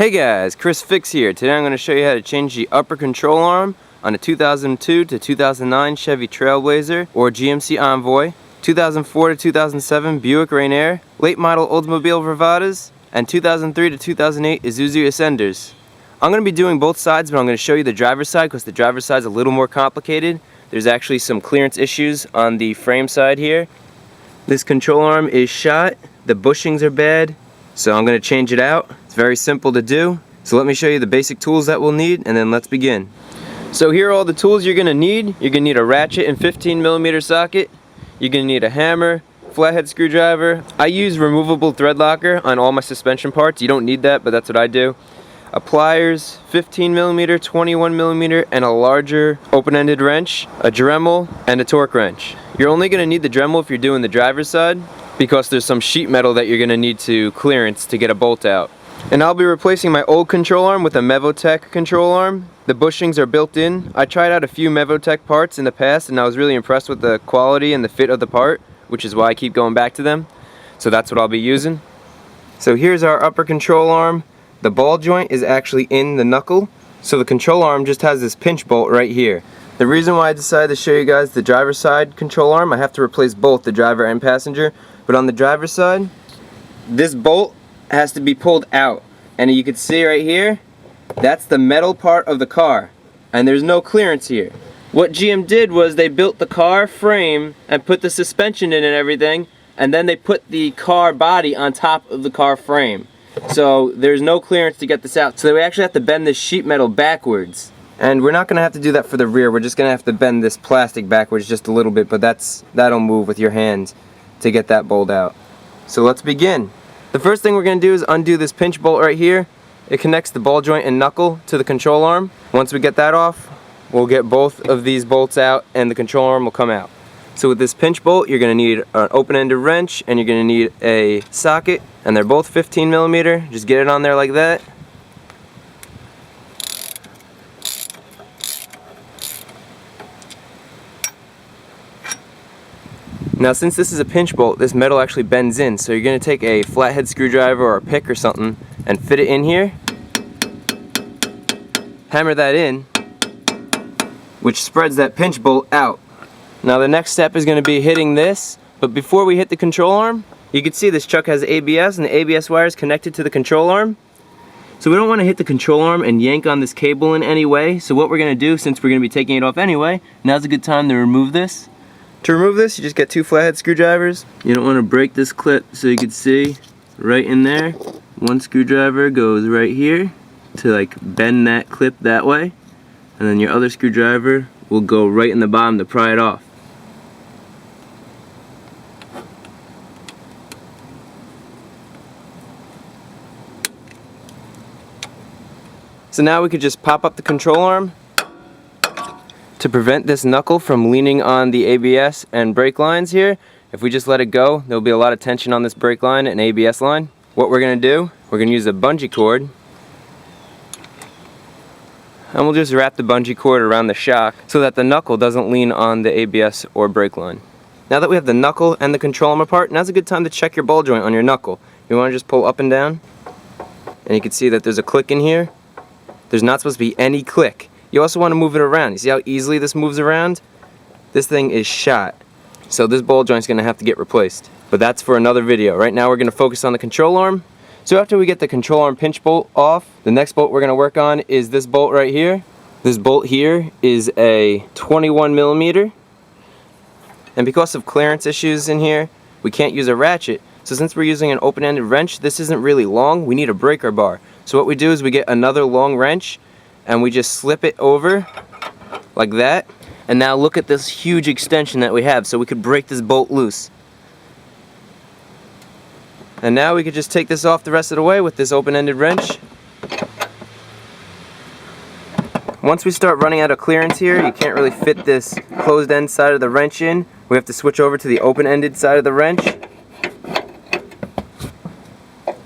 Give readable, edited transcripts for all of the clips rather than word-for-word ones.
Hey guys, Chris Fix here. Today I'm going to show you how to change the upper control arm on a 2002 to 2009 Chevy Trailblazer or GMC Envoy, 2004 to 2007 Buick Rainier, late model Oldsmobile Bravadas, and 2003 to 2008 Isuzu Ascenders. I'm going to be doing both sides, but I'm going to show you the driver's side because the driver's side is a little more complicated. There's actually some clearance issues on the frame side here. This control arm is shot, the bushings are bad, so I'm going to change it out. It's very simple to do. So let me show you the basic tools that we'll need and then let's begin. So here are all the tools you're going to need. You're going to need a ratchet and 15mm socket. You're going to need a hammer, flathead screwdriver. I use removable thread locker on all my suspension parts. You don't need that, but that's what I do. A pliers, 15mm, 21mm, and a larger open-ended wrench, a Dremel, and a torque wrench. You're only going to need the Dremel if you're doing the driver's side because there's some sheet metal that you're going to need to clearance to get a bolt out. And I'll be replacing my old control arm with a Mevotech control arm. The bushings are built in. I tried out a few Mevotech parts in the past and I was really impressed with the quality and the fit of the part, which is why I keep going back to them. So that's what I'll be using. So here's our upper control arm. The ball joint is actually in the knuckle, so the control arm just has this pinch bolt right here. The reason why I decided to show you guys the driver's side control arm, I have to replace both the driver and passenger, but on the driver's side, this bolt has to be pulled out, and you can see right here, that's the metal part of the car, and there's no clearance here. What GM did was they built the car frame and put the suspension in and everything, and then they put the car body on top of the car frame. So there's no clearance to get this out. So we actually have to bend this sheet metal backwards. And we're not going to have to do that for the rear. We're just going to have to bend this plastic backwards just a little bit, but that'll move with your hands to get that bolt out. So let's begin. The first thing we're going to do is undo this pinch bolt right here. It connects the ball joint and knuckle to the control arm. Once we get that off, we'll get both of these bolts out and the control arm will come out. So with this pinch bolt, you're going to need an open-ended wrench and you're going to need a socket, and they're both 15mm. Just get it on there like that. Now since this is a pinch bolt, this metal actually bends in, so you're going to take a flathead screwdriver or a pick or something and fit it in here. Hammer that in, which spreads that pinch bolt out. Now the next step is going to be hitting this, but before we hit the control arm, you can see this truck has ABS and the ABS wire is connected to the control arm. So we don't want to hit the control arm and yank on this cable in any way, so what we're going to do, since we're going to be taking it off anyway, now's a good time to remove this. To remove this, you just get two flathead screwdrivers. You don't want to break this clip, so you can see right in there, one screwdriver goes right here to like bend that clip that way, and then your other screwdriver will go right in the bottom to pry it off. So now we could just pop up the control arm to prevent this knuckle from leaning on the ABS and brake lines here. If we just let it go, there'll be a lot of tension on this brake line and ABS line. What we're going to do, we're going to use a bungee cord, and we'll just wrap the bungee cord around the shock so that the knuckle doesn't lean on the ABS or brake line. Now that we have the knuckle and the control arm apart, now's a good time to check your ball joint on your knuckle. You want to just pull up and down, and you can see that there's a click in here. There's not supposed to be any click. You also want to move it around. You see how easily this moves around? This thing is shot. So this ball joint's going to have to get replaced. But that's for another video. Right now we're going to focus on the control arm. So after we get the control arm pinch bolt off, the next bolt we're going to work on is this bolt right here. This bolt here is a 21mm. And because of clearance issues in here, we can't use a ratchet. So since we're using an open-ended wrench, this isn't really long. We need a breaker bar. So what we do is we get another long wrench and we just slip it over like that. And now look at this huge extension that we have, so we could break this bolt loose. And now we could just take this off the rest of the way with this open-ended wrench. Once we start running out of clearance here, you can't really fit this closed-end side of the wrench in. We have to switch over to the open-ended side of the wrench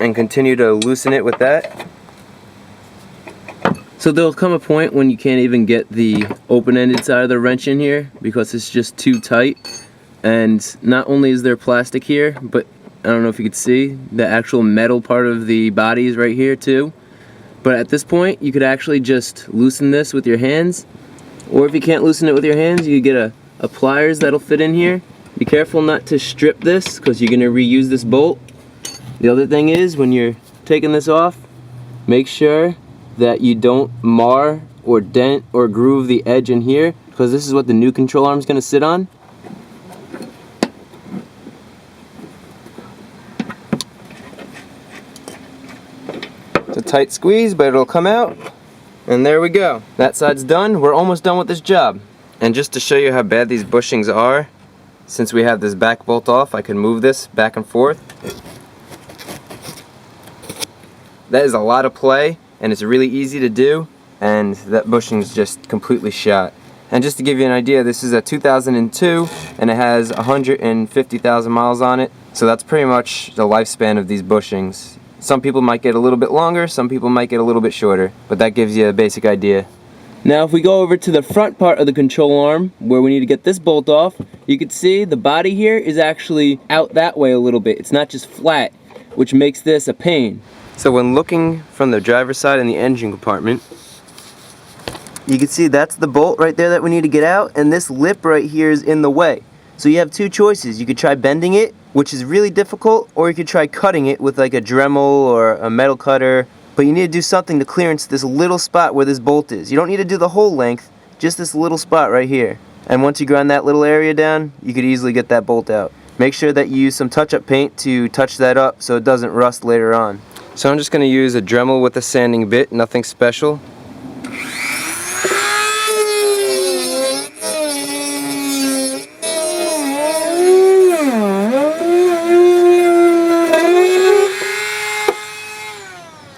and continue to loosen it with that. So there'll come a point when you can't even get the open-ended side of the wrench in here because it's just too tight. And not only is there plastic here, but I don't know if you could see, the actual metal part of the body is right here too. But at this point, you could actually just loosen this with your hands, or if you can't loosen it with your hands, you could get a pliers that'll fit in here. Be careful not to strip this, because you're going to reuse this bolt. The other thing is, when you're taking this off, make sure that you don't mar or dent or groove the edge in here, because this is what the new control arm is going to sit on. It's a tight squeeze, but it'll come out. And there we go. That side's done. We're almost done with this job. And just to show you how bad these bushings are, since we have this back bolt off, I can move this back and forth. That is a lot of play, and it's really easy to do, and that bushing's just completely shot. And just to give you an idea, this is a 2002, and it has 150,000 miles on it, so that's pretty much the lifespan of these bushings. Some people might get a little bit longer, some people might get a little bit shorter, but that gives you a basic idea. Now if we go over to the front part of the control arm, where we need to get this bolt off, you can see the body here is actually out that way a little bit. It's not just flat, which makes this a pain. So when looking from the driver's side in the engine compartment, you can see that's the bolt right there that we need to get out, and this lip right here is in the way. So you have two choices. You could try bending it, which is really difficult, or you could try cutting it with like a Dremel or a metal cutter. But you need to do something to clearance this little spot where this bolt is. You don't need to do the whole length, just this little spot right here. And once you grind that little area down, you could easily get that bolt out. Make sure that you use some touch-up paint to touch that up so it doesn't rust later on. So I'm just going to use a Dremel with a sanding bit, nothing special.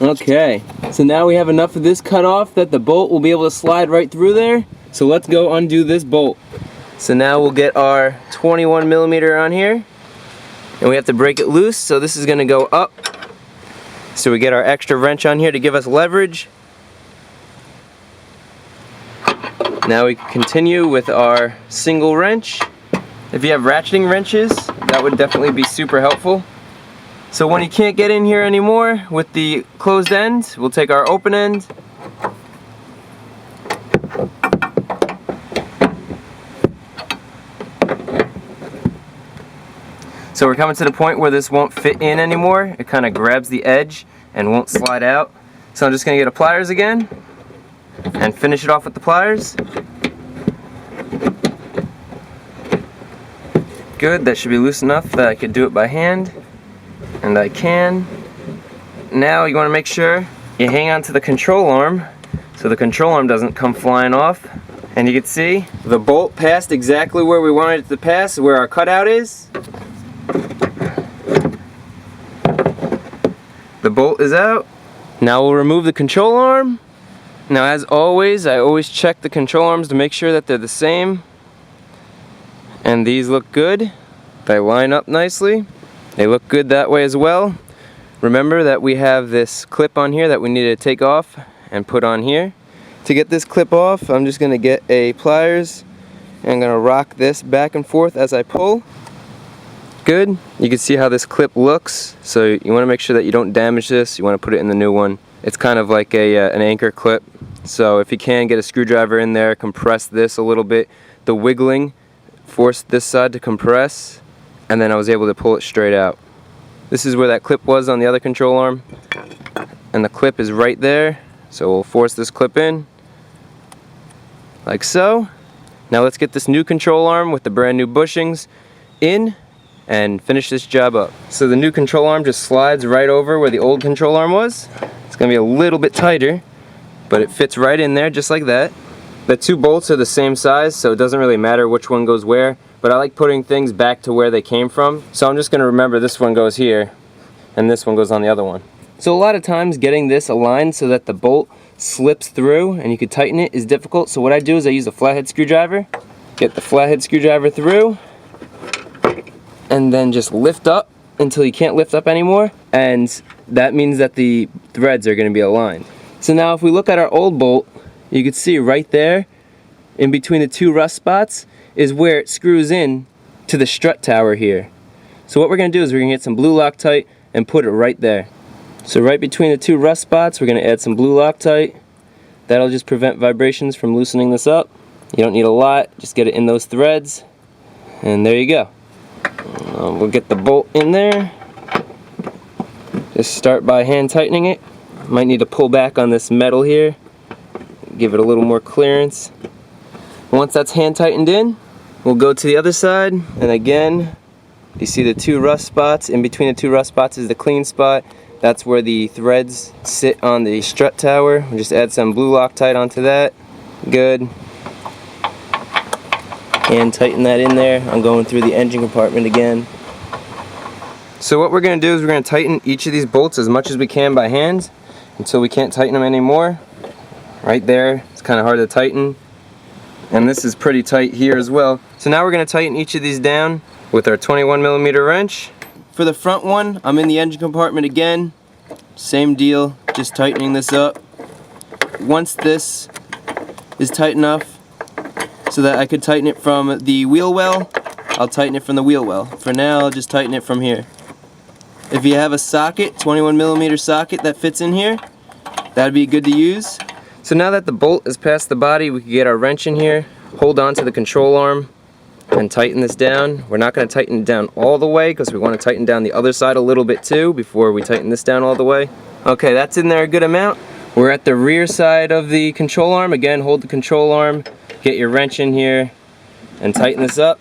Okay, so now we have enough of this cut off that the bolt will be able to slide right through there. So let's go undo this bolt. So now we'll get our 21 millimeter on here, and we have to break it loose, so this is going to go up. So we get our extra wrench on here to give us leverage. Now we continue with our single wrench. If you have ratcheting wrenches, that would definitely be super helpful. So when you can't get in here anymore with the closed end, we'll take our open end. So we're coming to the point where this won't fit in anymore. It kind of grabs the edge and won't slide out. So I'm just going to get a pliers again and finish it off with the pliers. Good, that should be loose enough that I could do it by hand. And I can. Now you want to make sure you hang on to the control arm so the control arm doesn't come flying off. And you can see the bolt passed exactly where we wanted it to pass, where our cutout is. The bolt is out. Now we'll remove the control arm. Now as always, I always check the control arms to make sure that they're the same. And these look good. They line up nicely. They look good that way as well. Remember that we have this clip on here that we need to take off and put on here. To get this clip off, I'm just going to get a pliers and I'm going to rock this back and forth as I pull. Good. You can see how this clip looks, so you want to make sure that you don't damage this. You want to put it in the new one. It's kind of like an anchor clip, so if you can, get a screwdriver in there, compress this a little bit. The wiggling forced this side to compress, and then I was able to pull it straight out. This is where that clip was on the other control arm, and the clip is right there, so we'll force this clip in like so. Now let's get this new control arm with the brand new bushings in and finish this job up. So the new control arm just slides right over where the old control arm was. It's going to be a little bit tighter, but it fits right in there just like that. The two bolts are the same size, so it doesn't really matter which one goes where, but I like putting things back to where they came from. So I'm just going to remember this one goes here and this one goes on the other one. So a lot of times getting this aligned so that the bolt slips through and you can tighten it is difficult. So what I do is I use a flathead screwdriver, get the flathead screwdriver through, and then just lift up until you can't lift up anymore, and that means that the threads are going to be aligned. So now if we look at our old bolt, you can see right there in between the two rust spots is where it screws in to the strut tower here. So what we're going to do is we're going to get some blue Loctite and put it right there. So right between the two rust spots, we're going to add some blue Loctite. That'll just prevent vibrations from loosening this up. You don't need a lot, just get it in those threads, and there you go. We'll get the bolt in there. Just start by hand tightening it. Might need to pull back on this metal here, give it a little more clearance. Once that's hand tightened in, we'll go to the other side, and again, you see the two rust spots. In between the two rust spots is the clean spot. That's where the threads sit on the strut tower. We'll just add some blue Loctite onto that. Good. And tighten that in there. I'm going through the engine compartment again. So what we're going to do is we're going to tighten each of these bolts as much as we can by hand until we can't tighten them anymore. Right there, it's kind of hard to tighten. And this is pretty tight here as well. So now we're going to tighten each of these down with our 21mm wrench. For the front one, I'm in the engine compartment again. Same deal, just tightening this up. Once this is tight enough so that I could tighten it from the wheel well, I'll tighten it from the wheel well. For now, I'll just tighten it from here. If you have a socket, 21mm socket that fits in here, that'd be good to use. So now that the bolt is past the body, we can get our wrench in here, hold on to the control arm, and tighten this down. We're not going to tighten it down all the way because we want to tighten down the other side a little bit too before we tighten this down all the way. Okay, that's in there a good amount. We're at the rear side of the control arm. Again, hold the control arm, get your wrench in here, and tighten this up.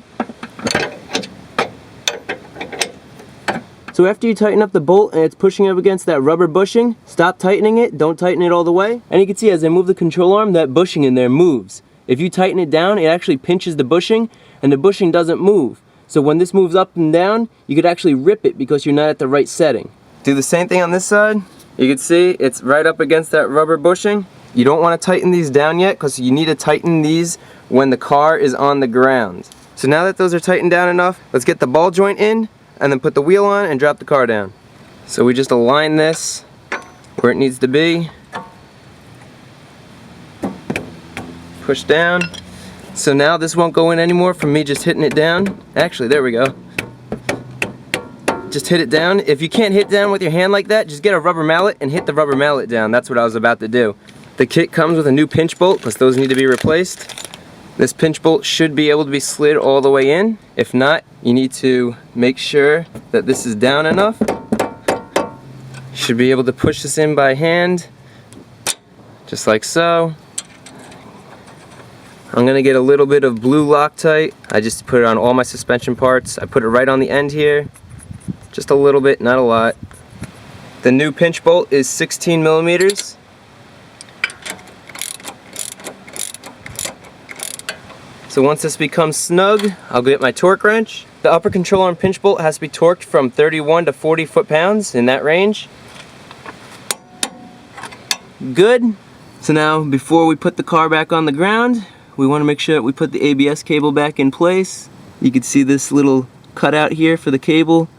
So after you tighten up the bolt and it's pushing up against that rubber bushing, stop tightening it, don't tighten it all the way. And you can see as I move the control arm, that bushing in there moves. If you tighten it down, it actually pinches the bushing, and the bushing doesn't move. So when this moves up and down, you could actually rip it because you're not at the right setting. Do the same thing on this side. You can see it's right up against that rubber bushing. You don't want to tighten these down yet because you need to tighten these when the car is on the ground. So now that those are tightened down enough, let's get the ball joint in and then put the wheel on and drop the car down. So we just align this where it needs to be. Push down. So now this won't go in anymore from me just hitting it down. Actually, there we go. Just hit it down. If you can't hit down with your hand like that, just get a rubber mallet and hit the rubber mallet down. That's what I was about to do. The kit comes with a new pinch bolt because those need to be replaced. This pinch bolt should be able to be slid all the way in. If not, you need to make sure that this is down enough. Should be able to push this in by hand, just like so. I'm going to get a little bit of blue Loctite. I just put it on all my suspension parts. I put it right on the end here. Just a little bit, not a lot. The new pinch bolt is 16mm. So once this becomes snug, I'll get my torque wrench. The upper control arm pinch bolt has to be torqued from 31 to 40 foot-pounds, in that range. Good. So now, before we put the car back on the ground, we want to make sure that we put the ABS cable back in place. You can see this little cutout here for the cable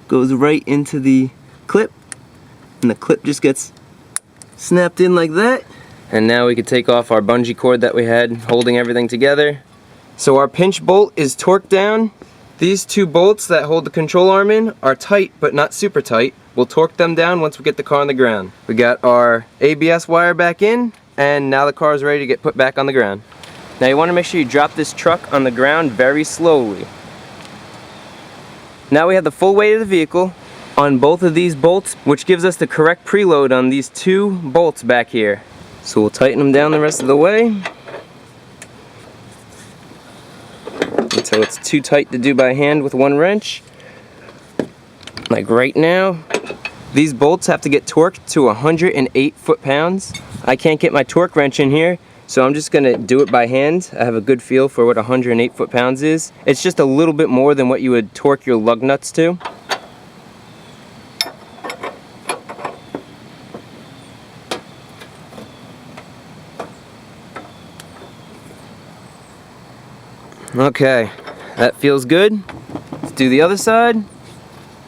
goes right into the clip, and the clip just gets snapped in like that. And now we can take off our bungee cord that we had holding everything together. So our pinch bolt is torqued down. These two bolts that hold the control arm in are tight, but not super tight. We'll torque them down once we get the car on the ground. We got our ABS wire back in, and now the car is ready to get put back on the ground. Now you want to make sure you drop this truck on the ground very slowly. Now we have the full weight of the vehicle on both of these bolts, which gives us the correct preload on these two bolts back here. So we'll tighten them down the rest of the way until it's too tight to do by hand with one wrench. Like right now. These bolts have to get torqued to 108 foot-pounds. I can't get my torque wrench in here, so I'm just going to do it by hand. I have a good feel for what 108 foot-pounds is. It's just a little bit more than what you would torque your lug nuts to. Okay, that feels good. Let's do the other side, and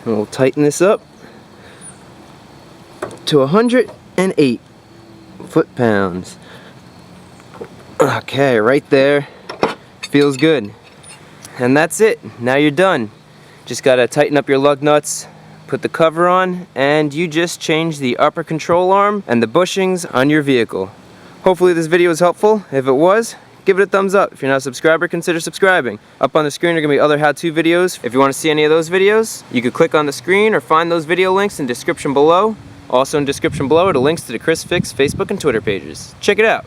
we'll tighten this up to 108 foot-pounds. Okay, right there. Feels good. And that's it. Now you're done. Just gotta tighten up your lug nuts, put the cover on, and you just change the upper control arm and the bushings on your vehicle. Hopefully this video was helpful. If it was, give it a thumbs up. If you're not a subscriber, consider subscribing. Up on the screen are going to be other how-to videos. If you want to see any of those videos, you could click on the screen or find those video links in the description below. Also in the description below are the links to the Chris Fix Facebook and Twitter pages. Check it out.